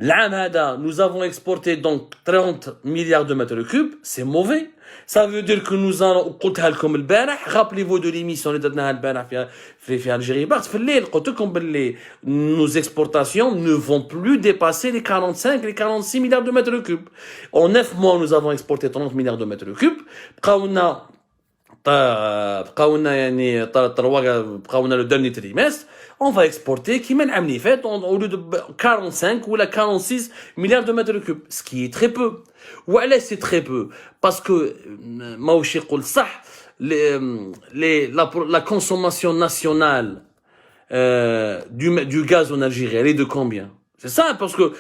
L'an hada, nous avons exporté donc 30 milliards de mètres cubes, c'est mauvais. Ça veut dire que nous allons, قلتها لكم البارح, rappelez-vous de l'émission اللي درناها البارح في Algérie Bart, في الليل قلت لكم باللي nos exportations ne vont plus dépasser les 45, les 46 milliards de mètres cubes. En 9 mois, nous avons exporté 30 milliards de mètres cubes. يعني بقاونا le dernier trimestre, on va exporter qui mène عام اللي فات au lieu de 45 ou 46 milliards de mètres cubes, ce qui est très peu. وعلاش c'est très peu? Parce que ماهوش يقول صح la consommation nationale du gaz en Algérie, elle est de combien? C'est ça, parce que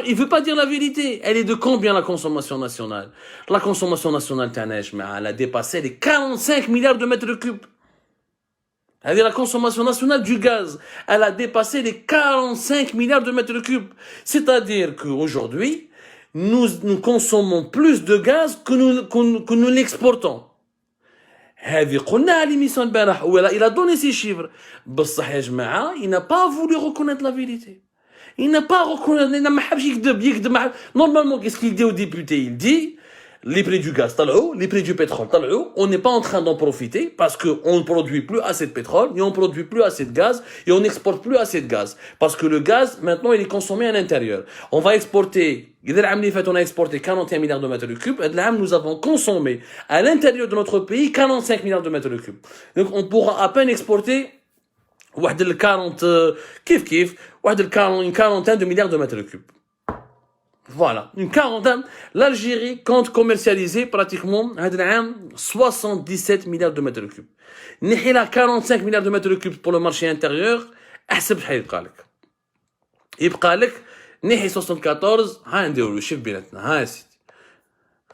il veut pas dire la vérité. Elle est de combien la consommation nationale? La consommation nationale, elle a dépassé les 45 milliards de mètres cubes. C'est-à-dire la consommation nationale du gaz, elle a dépassé les 45 milliards de mètres cubes. C'est-à-dire qu'aujourd'hui, nous consommons plus de gaz que nous l'exportons. هذه قلنا l'émission البارح il a donné ces chiffres. بصح يا جماعة, il n'a pas voulu reconnaître la vérité. Il n'a pas reconnu, ما حبش يكذب. Normalement, qu'est-ce qu'il dit aux députés? Il dit, les prix du gaz طلعوا, les prix du pétrole طلعوا, on n'est pas en train d'en profiter parce qu'on ne produit plus assez de pétrole, et on ne produit plus assez de gaz, et on n'exporte plus assez de gaz. Parce que le gaz, maintenant, il est consommé à l'intérieur. On va exporter, on a exporté 41 milliards de mètres cubes, et nous avons consommé à l'intérieur de notre pays 45 milliards de mètres cubes. Donc, on pourra à peine exporter واحد ال 40 كيف une quarantaine de milliards de mètres cubes. Voilà, une quarantaine. L'Algérie compte commercialiser pratiquement 77 milliards de mètres cubes. نحي لها 45 milliards de mètres cubes pour le marché intérieur. احسب شحال يبقى لك. يبقى لك نحي 74. ها نديرو شوف بيناتنا. ها يا سيدي.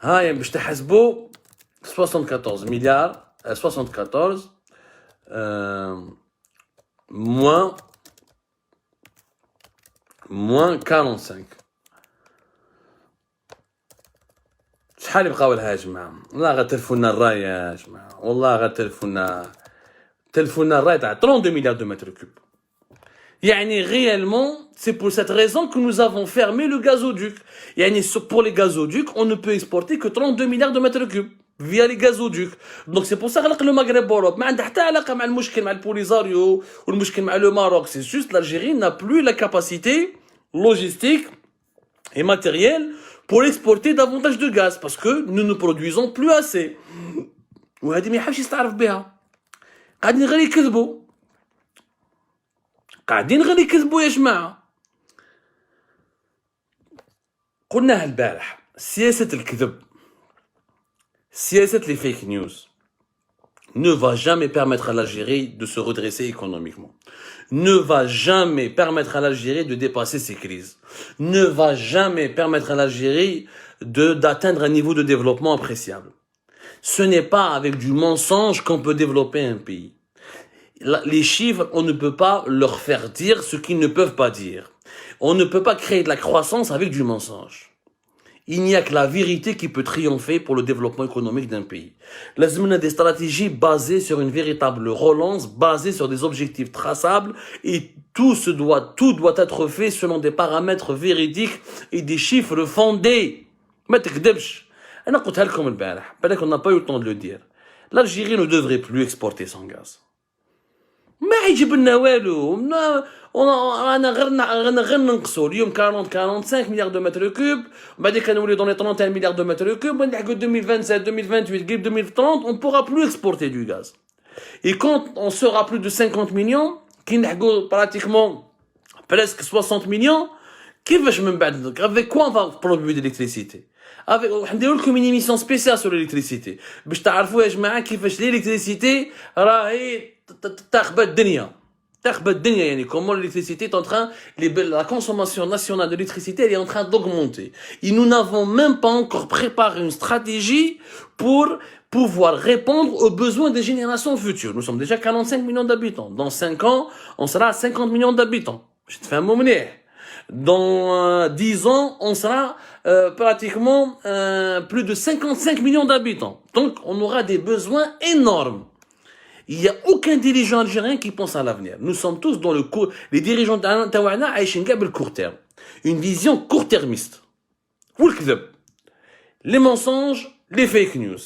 ها باش تحسبوا 74 milliards 74 moins 45. شحال يبقاو لها يا جماعة؟ والله غتلفونا الراي يا جماعة، والله غتلفونا الراي تاع 32 milliards de mètres cubes. يعني réellement, c'est pour cette raison que nous avons fermé le gazoduc. يعني pour les gazoducs, on ne peut exporter que 32 milliards de mètres cubes via les gazoducs. Donc c'est pour ça que le Maghreb Europe ما عنده حتى علاقة مع المشكل مع البوليزاريو والمشكل مع le Maroc. C'est juste l'Algérie n'a plus la capacité logistique et matérielle pour exporter davantage de gaz parce que nous ne produisons plus assez. وهذه ما يحبش يستعرف بها. قاعدين غير يكذبوا يا جماعة. قلناها البارح, سياسة الكذب, سياسة les fake news ne va jamais permettre à l'Algérie de se redresser économiquement, ne va jamais permettre à l'Algérie de dépasser ses crises, ne va jamais permettre à l'Algérie d'atteindre un niveau de développement appréciable. Ce n'est pas avec du mensonge qu'on peut développer un pays. Les chiffres, on ne peut pas leur faire dire ce qu'ils ne peuvent pas dire. On ne peut pas créer de la croissance avec du mensonge. Il n'y a que la vérité qui peut triompher pour le développement économique d'un pays. L'azmina des stratégies basées sur une véritable relance, basées sur des objectifs traçables, et tout doit être fait selon des paramètres véridiques et des chiffres fondés. ما تكذبش. أنا قلتها لكم البارح, بالك on n'a pas eu le temps de le dire. L'Algérie ne devrait plus exporter son gaz. ما يجيب لنا والو. انا غير ننقصوا اليوم 45 milliards de mètres cubes, بعد كنولي dans les 31 milliards de mètres cubes, ونلحقوا 2027 2028 قريب 2030 on pourra plus exporter du gaz. Et quand on sera plus de 50 millions, كي نلحقوا pratiquement presque 60 millions, كيفاش من بعد avec quoi on va produire de l'électricité? Avec نديروا لكم une émission spéciale sur l'électricité باش تعرفوا يا جماعه كيفاش l'électricité راهي تخبى الدنيا. يعني comment l'électricité est en train, la consommation nationale de l'électricité elle est en train d'augmenter. Et nous n'avons même pas encore préparé une stratégie pour pouvoir répondre aux besoins des générations futures. Nous sommes déjà 45 millions d'habitants. Dans 5 ans, on sera à 50 millions d'habitants. Je te fais un mot مليح. Dans 10 ans, on sera pratiquement plus de 55 millions d'habitants. Donc, on aura des besoins énormes. Il n'y a aucun dirigeant algérien qui pense à l'avenir. Nous sommes tous dans le court... Les dirigeants taouana aïchen gab le court terme. Une vision court-termiste. Les mensonges, les fake news.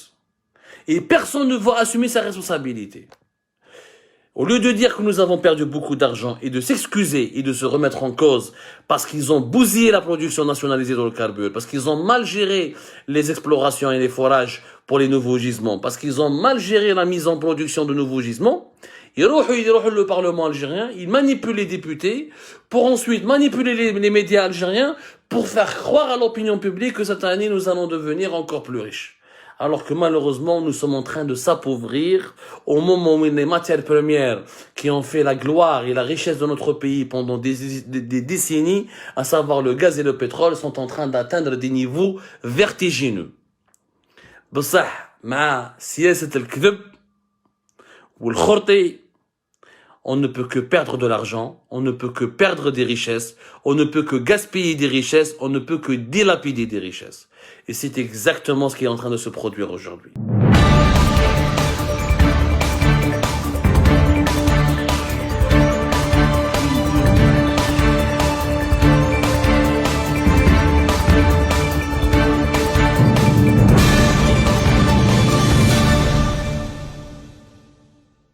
Et personne ne va assumer sa responsabilité. Au lieu de dire que nous avons perdu beaucoup d'argent et de s'excuser et de se remettre en cause parce qu'ils ont bousillé la production nationale d'hydrocarbures, parce qu'ils ont mal géré les explorations et les forages pour les nouveaux gisements, parce qu'ils ont mal géré la mise en production de nouveaux gisements, ils rejoignent le Parlement algérien, ils manipulent les députés pour ensuite manipuler les médias algériens pour faire croire à l'opinion publique que cette année nous allons devenir encore plus riches. Alors que malheureusement, nous sommes en train de s'appauvrir au moment où les matières premières qui ont fait la gloire et la richesse de notre pays pendant des décennies, à savoir le gaz et le pétrole, sont en train d'atteindre des niveaux vertigineux. بصح مع سياسة الكذب والخرطي, on ne peut que perdre de l'argent, on ne peut que perdre des richesses, on ne peut que gaspiller des richesses, on ne peut que dilapider des richesses. Et c'est exactement ce qui est en train de se produire aujourd'hui.